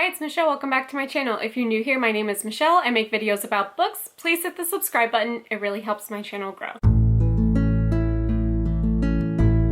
Hi, it's Michelle. Welcome back to my channel. If you're new here, my name is Michelle. I make videos about books. Please hit the subscribe button. It really helps my channel grow.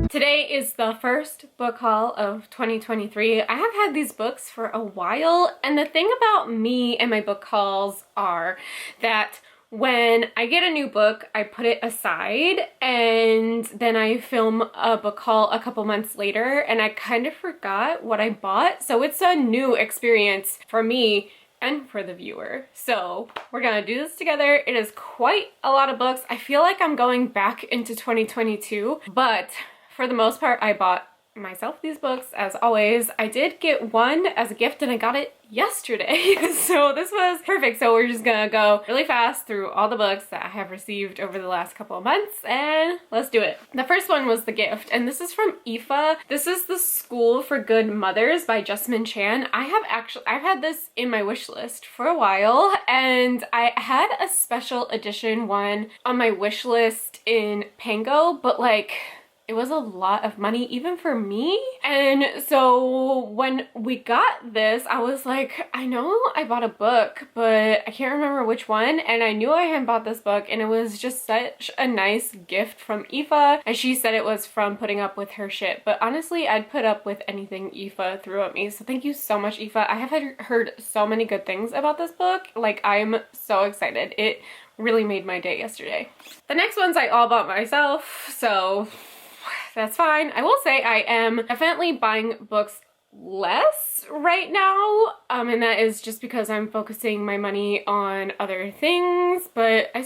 Today is the first book haul of 2023. I have had these books for a while, and the thing about me and my book hauls are that when I get a new book, I put it aside and then I film a book haul a couple months later and I kind of forgot what I bought. So it's a new experience for me and for the viewer. So we're gonna do this together. It is quite a lot of books. I feel like I'm going back into 2022, but for the most part, I bought myself these books as always. I did get one as a gift and I got it yesterday. So this was perfect. So we're just gonna go really fast through all the books that I have received over the last couple of months and let's do it. The first one was the gift and this is from IFA. This is The School for Good Mothers by Jessamine Chan. I've had this in my wish list for a while and I had a special edition one on my wish list in Pango, but like it was a lot of money even for me. And so when we got this, I was like, I know I bought a book, but I can't remember which one. And I knew I had bought this book and it was just such a nice gift from IFA. And she said it was from putting up with her shit. But honestly, I'd put up with anything IFA threw at me. So thank you so much, IFA. I have heard so many good things about this book. Like, I'm so excited. It really made my day yesterday. The next ones I all bought myself, so that's fine. I will say I am definitely buying books less right now, and that is just because I'm focusing my money on other things, but I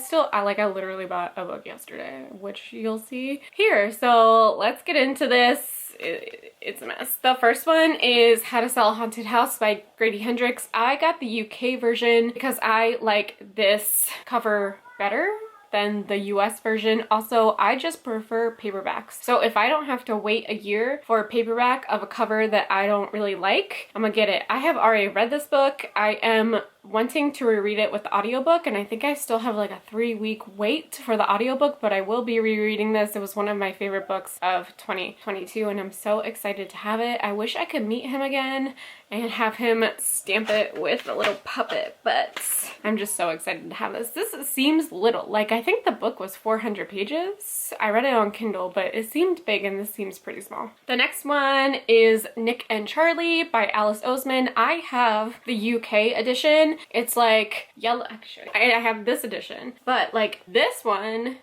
literally bought a book yesterday, which you'll see here. So let's get into this. It's a mess. The first one is How to Sell a Haunted House by Grady Hendrix. I got the UK version because I like this cover better than the US version. Also, I just prefer paperbacks. So if I don't have to wait a year for a paperback of a cover that I don't really like, I'm gonna get it. I have already read this book. I am wanting to reread it with the audiobook, and I think I still have like a 3-week wait for the audiobook, but I will be rereading this. It was one of my favorite books of 2022 and I'm so excited to have it. I wish I could meet him again and have him stamp it with a little puppet, but I'm just so excited to have this. This seems little. Like, I think the book was 400 pages. I read it on Kindle, but it seemed big and this seems pretty small. The next one is Nick and Charlie by Alice Oseman. I have the UK edition. It's like yellow. Actually, I have this edition, but like this one,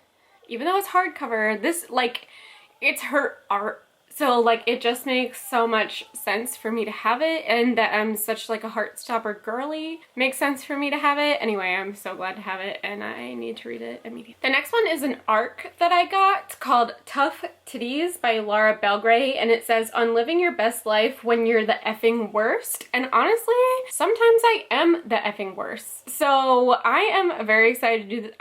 even though it's hardcover, this, like, it's her art. So like it just makes so much sense for me to have it, and that I'm such like a Heartstopper girly, makes sense for me to have it. Anyway, I'm so glad to have it and I need to read it immediately. The next one is an ARC that I got called Tough Titties by Laura Belgray, and it says, on living your best life when you're the effing worst. And honestly, sometimes I am the effing worst. So I am very excited to do this.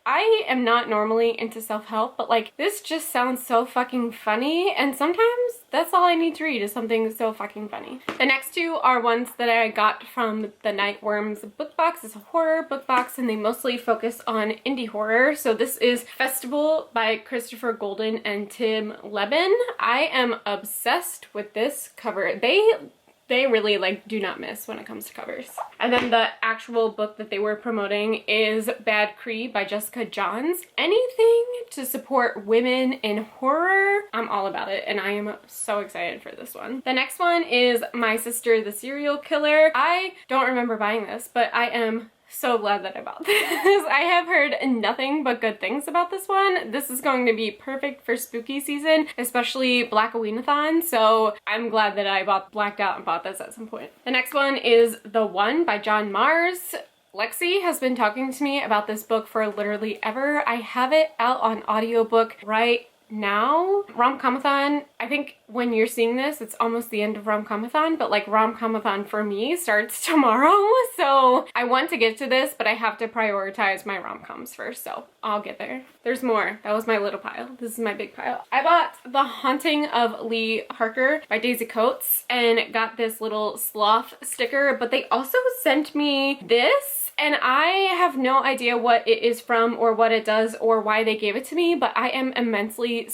I am not normally into self-help, but like this just sounds so fucking funny, and sometimes that's all I need to read is something so fucking funny. The next two are ones that I got from the Nightworms book box. It's a horror book box and they mostly focus on indie horror. So this is Festival by Christopher Golden and Tim Leben. I am obsessed with this cover. They really like do not miss when it comes to covers. And then the actual book that they were promoting is Bad Cree by Jessica Johns. Anything to support women in horror, I'm all about it, and I am so excited for this one. The next one is My Sister the Serial Killer. I don't remember buying this, but I am so glad that I bought this. I have heard nothing but good things about this one. This is going to be perfect for spooky season, especially Black-A-Ween-a-thon, so I'm glad that I blacked out and bought this at some point. The next one is The One by John Mars. Lexi has been talking to me about this book for literally ever. I have it out on audiobook right now. Rom-Comathon, I think when you're seeing this, it's almost the end of Rom-Comathon, but like Rom-Comathon for me starts tomorrow. So I want to get to this, but I have to prioritize my rom-coms first, so I'll get there. There's more. That was my little pile. This is my big pile. I bought The Haunting of Lee Harker by Daisy Coates and got this little sloth sticker, but they also sent me this. And I have no idea what it is from or what it does or why they gave it to me, but I am immensely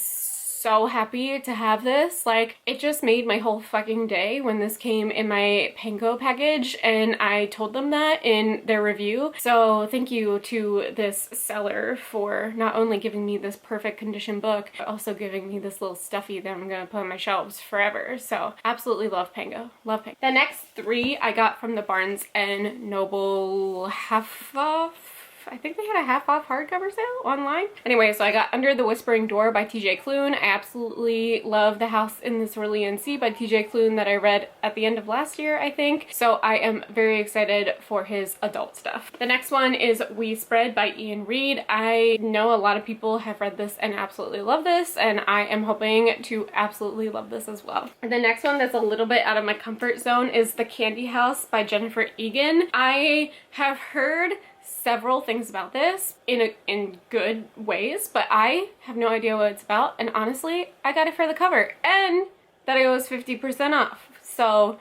so happy to have this. Like, it just made my whole fucking day when this came in my Pango package, and I told them that in their review. So thank you to this seller for not only giving me this perfect condition book, but also giving me this little stuffy that I'm gonna put on my shelves forever. So absolutely love Pango. Love Pango. The next three I got from the Barnes and Noble half off. I think they had a half off hardcover sale online. Anyway, so I got Under the Whispering Door by TJ Klune. I absolutely love The House in the Cerulean Sea by TJ Klune that I read at the end of last year, I think. So I am very excited for his adult stuff. The next one is We Spread by Ian Reid. I know a lot of people have read this and absolutely love this, and I am hoping to absolutely love this as well. The next one that's a little bit out of my comfort zone is The Candy House by Jennifer Egan. I have heard several things about this in good ways, but I have no idea what it's about, and honestly I got it for the cover and that it was 50% off, so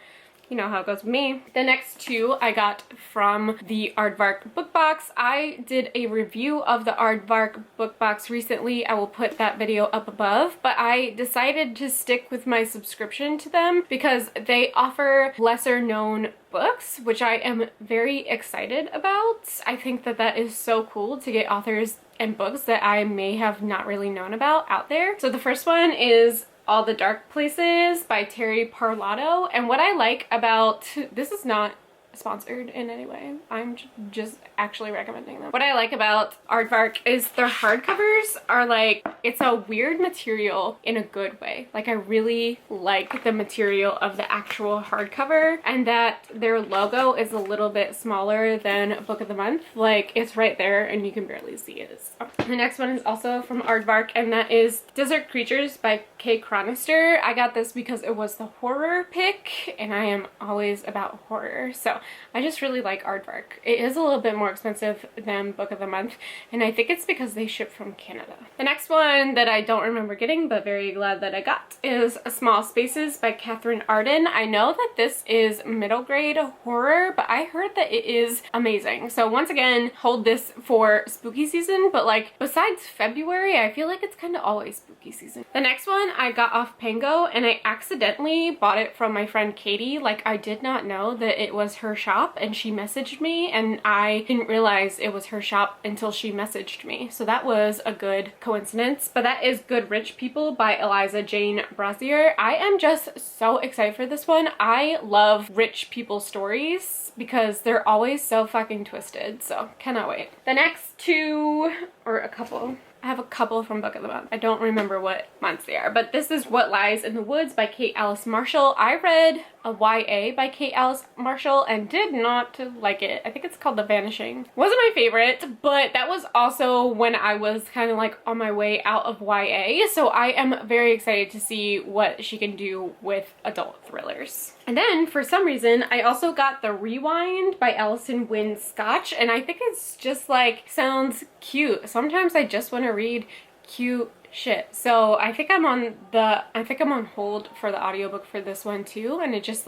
you know how it goes with me. The next two I got from the Aardvark book box. I did a review of the Aardvark book box recently. I will put that video up above, but I decided to stick with my subscription to them because they offer lesser known books, which I am very excited about. I think that that is so cool to get authors and books that I may have not really known about out there. So the first one is All the Dark Places by Terry Parlato, and what I like about this is not sponsored in any way, I'm just actually recommending them. What I like about Aardvark is their hardcovers are like, it's a weird material in a good way. Like, I really like the material of the actual hardcover, and that their logo is a little bit smaller than Book of the Month. Like, it's right there and you can barely see it. So. The next one is also from Aardvark, and that is Desert Creatures by Kay Chronister. I got this because it was the horror pick, and I am always about horror, so I just really like Aardvark. It is a little bit more expensive than Book of the Month, and I think it's because they ship from Canada. The next one that I don't remember getting, but very glad that I got, is Small Spaces by Catherine Arden. I know that this is middle grade horror, but I heard that it is amazing. So once again, hold this for spooky season, but like besides February, I feel like it's kind of always spooky season. The next one I got off Pango, and I accidentally bought it from my friend Katie. Like, I did not know that it was her shop, and she messaged me, and I didn't realize it was her shop until she messaged me. So that was a good coincidence. But that is Good Rich People by Eliza Jane Brazier. I am just so excited for this one. I love rich people stories because they're always so fucking twisted, so cannot wait. The next two, or a couple, I have a couple from Book of the Month. I don't remember what months they are, but this is What Lies in the Woods by Kate Alice Marshall. I read a YA by Kate Alice Marshall and did not like it. I think it's called The Vanishing. Wasn't my favorite, but that was also when I was kind of like on my way out of YA, so I am very excited to see what she can do with adult thrillers. And then for some reason I also got The Rewind by Alison Wynne Scotch, and I think it's just like sounds cute. Sometimes I just want to read cute shit. So I think I'm on hold for the audiobook for this one too, and it just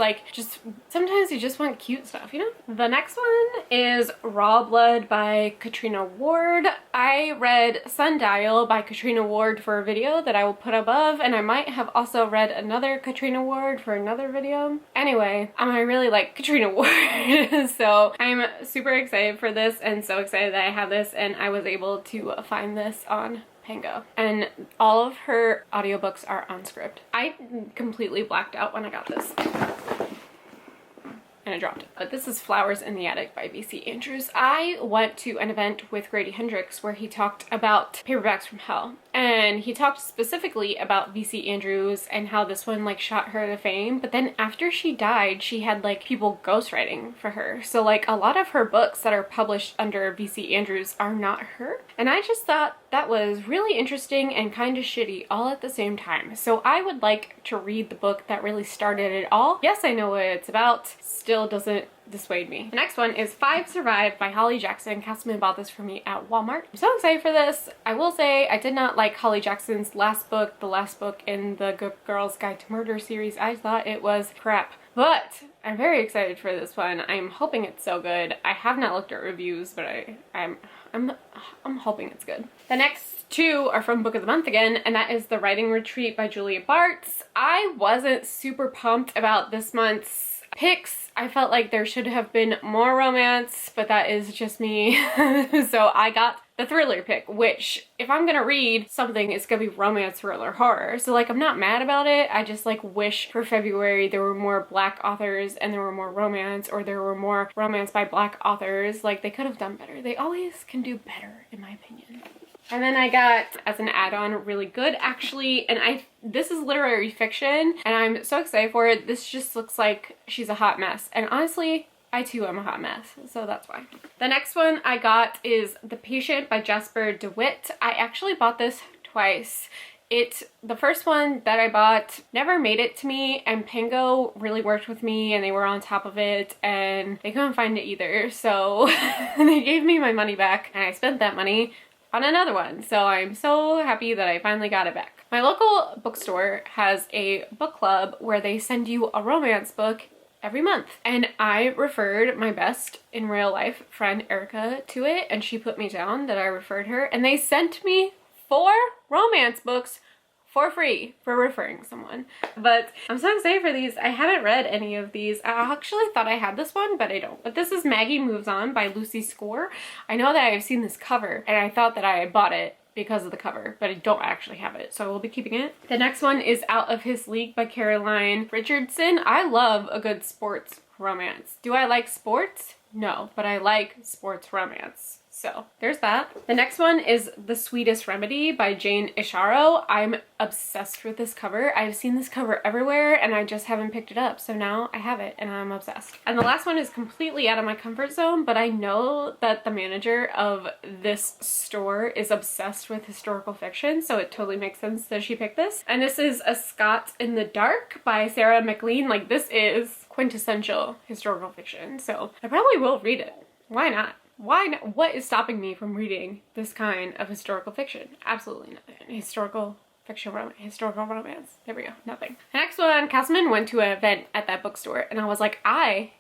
sometimes you just want cute stuff, you know? The next one is Raw Blood by Katrina Ward. I read Sundial by Katrina Ward for a video that I will put above, and I might have also read another Katrina Ward for another video. Anyway, I really like Katrina Ward, so I'm super excited for this, and so excited that I have this, and I was able to find this on Pango, and all of her audiobooks are on script. I completely blacked out when I got this and I dropped it. But this is Flowers in the Attic by V.C. Andrews. I went to an event with Grady Hendrix where he talked about Paperbacks from Hell, and he talked specifically about V.C. Andrews and how this one like shot her to fame, but then after she died she had like people ghostwriting for her, so like a lot of her books that are published under V.C. Andrews are not her, and I just thought that was really interesting and kind of shitty all at the same time. So I would like to read the book that really started it all. Yes, I know what it's about, still doesn't dissuade me. The next one is Five Survived by Holly Jackson. Castleman bought this for me at Walmart. I'm so excited for this. I will say I did not like Holly Jackson's last book, the last book in the Good Girls Guide to Murder series. I thought it was crap. But I'm very excited for this one. I'm hoping it's so good. I have not looked at reviews, but I'm hoping it's good. The next two are from Book of the Month again, and that is The Writing Retreat by Julia Bartz. I wasn't super pumped about this month's picks. I felt like there should have been more romance, but that is just me. So I got the thriller pick, which if I'm gonna read something, it's gonna be romance, thriller, horror. So like, I'm not mad about it. I just like wish for February there were more Black authors and there were more romance, or there were more romance by Black authors. Like, they could have done better. They always can do better, in my opinion. And then I got, as an add-on, Really Good, actually, and this is literary fiction, and I'm so excited for it. This just looks like she's a hot mess, and honestly, I too am a hot mess, so that's why. The next one I got is The Patient by Jasper DeWitt. I actually bought this twice. The first one that I bought never made it to me, and Pango really worked with me and they were on top of it, and they couldn't find it either, so they gave me my money back, and I spent that money on another one, so I'm so happy that I finally got it back. My local bookstore has a book club where they send you a romance book every month, and I referred my best in real life friend Erica to it, and she put me down that I referred her, and they sent me 4 romance books for free for referring someone. But I'm so excited for these. I haven't read any of these. I actually thought I had this one, but I don't. But this is Maggie Moves On by Lucy Score. I know that I've seen this cover, and I thought that I had bought it because of the cover, but I don't actually have it, so I will be keeping it. The next one is Out of His League by Caroline Richardson. I love a good sports romance. Do I like sports? No, but I like sports romance. So there's that. The next one is The Sweetest Remedy by Jane Isharo. I'm obsessed with this cover. I've seen this cover everywhere and I just haven't picked it up. So now I have it and I'm obsessed. And the last one is completely out of my comfort zone, but I know that the manager of this store is obsessed with historical fiction, so it totally makes sense that she picked this. And this is A Scot in the Dark by Sarah MacLean. Like, this is quintessential historical fiction, so I probably will read it. Why not? Why not? What is stopping me from reading this kind of historical fiction? Absolutely nothing. Historical fiction, historical romance. There we go. Nothing. The next one, Castleman went to an event at that bookstore, and I was like, I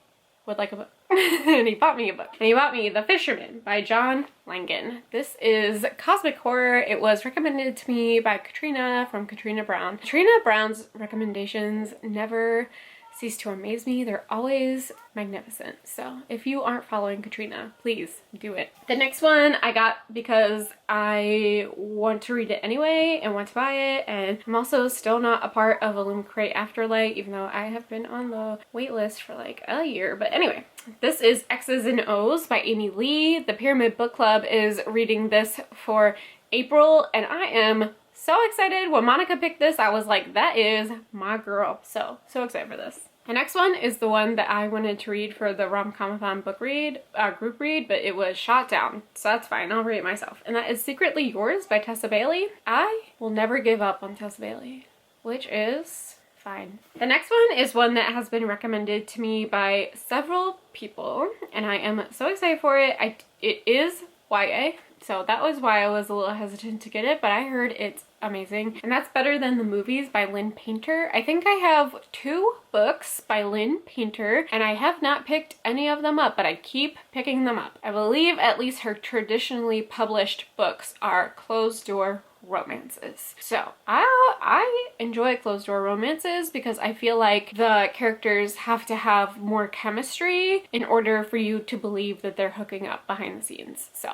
would like a book. And he bought me a book. And he bought me The Fisherman by John Langan. This is cosmic horror. It was recommended to me by Katrina from Katrina Brown. Katrina Brown's recommendations never cease to amaze me. They're always magnificent. So if you aren't following Katrina, please do it. The next one I got because I want to read it anyway and want to buy it, and I'm also still not a part of Illum Crate Afterlight, even though I have been on the wait list for like a year. But anyway, this is X's and O's by Amy Lee. The Pyramid Book Club is reading this for April, and I am so excited. When Monica picked this, I was like, that is my girl. So excited for this. The next one is the one that I wanted to read for the Rom-Comathon book read, group read, but it was shot down. So that's fine, I'll read it myself. And that is Secretly Yours by Tessa Bailey. I will never give up on Tessa Bailey, which is fine. The next one is one that has been recommended to me by several people, and I am so excited for it. It is YA, so that was why I was a little hesitant to get it, but I heard it's amazing. And that's Better Than the Movies by Lynn Painter. I think I have 2 books by Lynn Painter, and I have not picked any of them up, but I keep picking them up. I believe at least her traditionally published books are closed door romances. So I enjoy closed door romances because I feel like the characters have to have more chemistry in order for you to believe that they're hooking up behind the scenes. So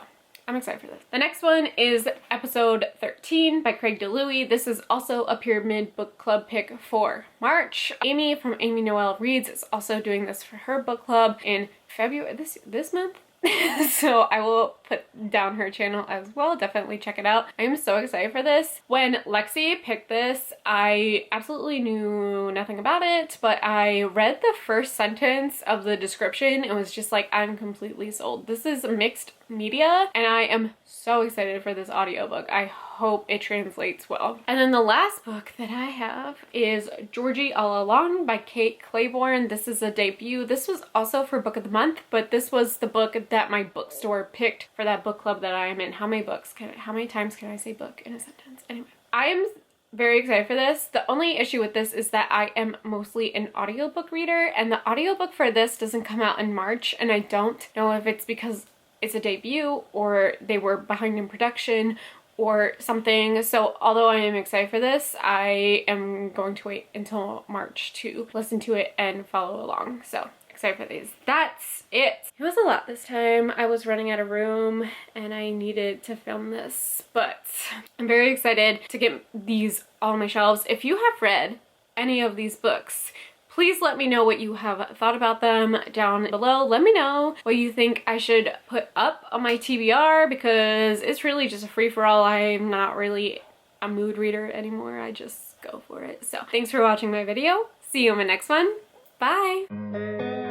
I'm excited for this. The next one is Episode 13 by Craig DeLuey. This is also a Pyramid Book Club pick for March. Amy from Amy Noel Reads is also doing this for her book club in February, this month. So I will put down her channel as well. Definitely check it out. I am so excited for this. When Lexi picked this, I absolutely knew nothing about it, but I read the first sentence of the description and was just like, I'm completely sold. This is mixed media, and I am so excited for this audiobook. I hope it translates well. And then the last book that I have is Georgie All Along by Kate Claiborne. This is a debut. This was also for Book of the Month, but this was the book that my bookstore picked for that book club that I am in. How many times can I say book in a sentence? Anyway, I am very excited for this. The only issue with this is that I am mostly an audiobook reader, and the audiobook for this doesn't come out in March, and I don't know if it's because it's a debut or they were behind in production or something. So although I am excited for this, I am going to wait until March to listen to it and follow along. So excited for these. That's it. It was a lot this time. I was running out of room and I needed to film this, but I'm very excited to get these on my shelves. If you have read any of these books, please let me know what you have thought about them down below. Let me know what you think I should put up on my TBR, because it's really just a free-for-all. I'm not really a mood reader anymore. I just go for it. So thanks for watching my video. See you in my next one. Bye!